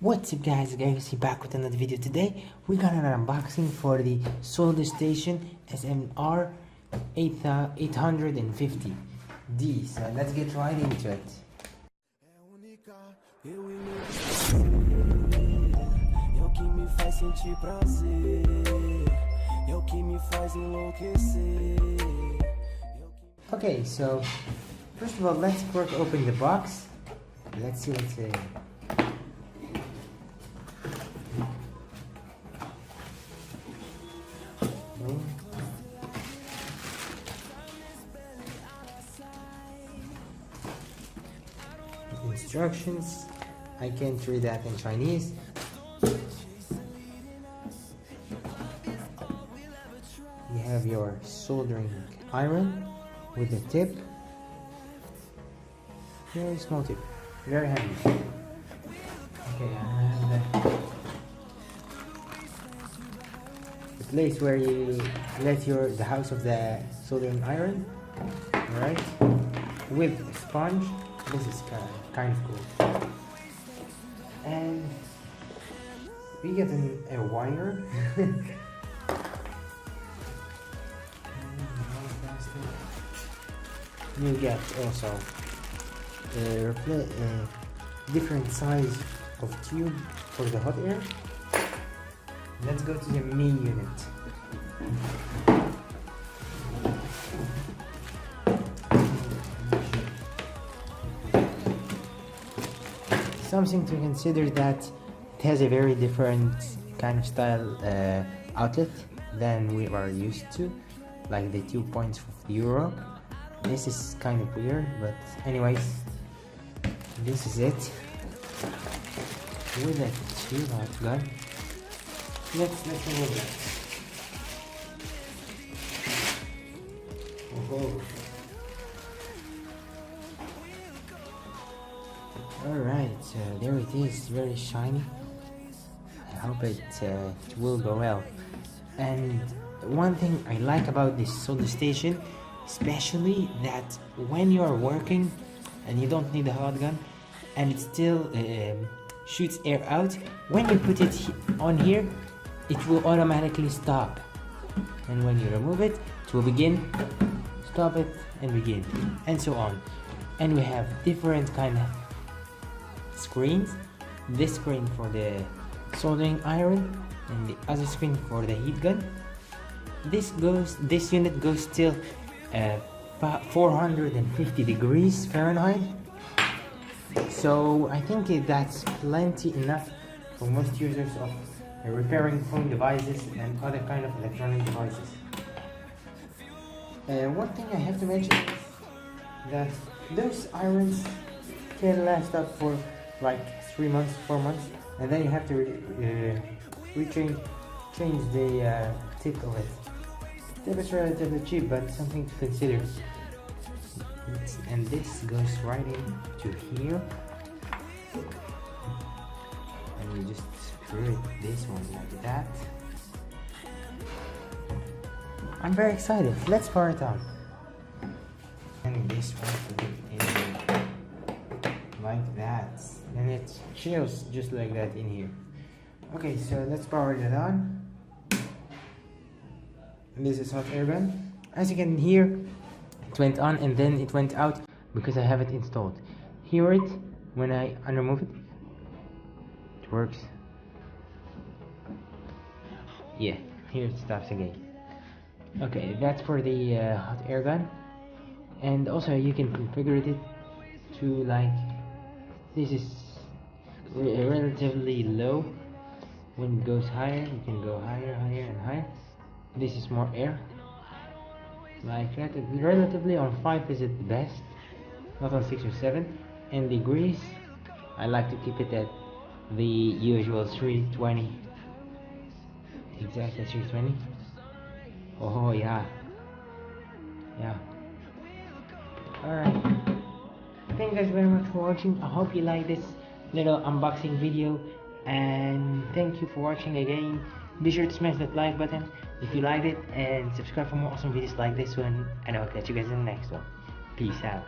What's up guys, back with another video. Today we got an unboxing for the solder station SMR 850D. So let's get right into it. Okay, so first of all, let's crack open the box. Let's see what's in. Instructions. I can't read that in Chinese. You have your soldering iron with a tip. Very small tip, very handy. Okay, and the place where you let the house of the soldering iron. Alright, with a sponge. This is kind of cool. And we get a wire. You get also a different size of tube for the hot air. Let's go to the main unit. Something to consider that it has a very different kind of style outlet than we are used to, like the 2 points of Europe. This is kind of weird, but anyways, this is it with a tube out gun. Let's remove that. Alright, so there it is, very shiny. I hope it will go well. And one thing I like about this solder station, especially that when you are working and you don't need a hot gun and it still shoots air out, when you put it on here, it will automatically stop. And when you remove it, it will begin, stop it, and begin, and so on. And we have different kind of screens. This screen for the soldering iron and the other screen for the heat gun. This unit goes till 450 degrees Fahrenheit, so I think that's plenty enough for most users of repairing phone devices and other kind of electronic devices. One thing I have to mention is that those irons can last up for like 3 months, 4 months, and then you have to change the tip of it. It's relatively cheap, but something to consider. And this goes right into here, and you just screw it this one like that. I'm very excited. Let's power it on. And this one put it in like that, and it chills just like that in here. Okay, so let's power it on. This is hot air gun. As you can hear, it went on and then it went out because I have it installed. Hear it when I unremove it. It works. Yeah, here it stops again. Okay, that's for the hot air gun. And also you can configure it to like, this is relatively low. When it goes higher, you can go higher, higher and higher. This is more air. Like relatively on 5 is it the best, not on 6 or 7. And degrees, I like to keep it at the usual 320. Exactly 320. Oh yeah. Yeah. Alright. Thank you guys very much for watching. I hope you like this little unboxing video, and thank you for watching again. Be sure to smash that like button if you liked it, and subscribe for more awesome videos like this one, and I'll catch you guys in the next one. Peace out.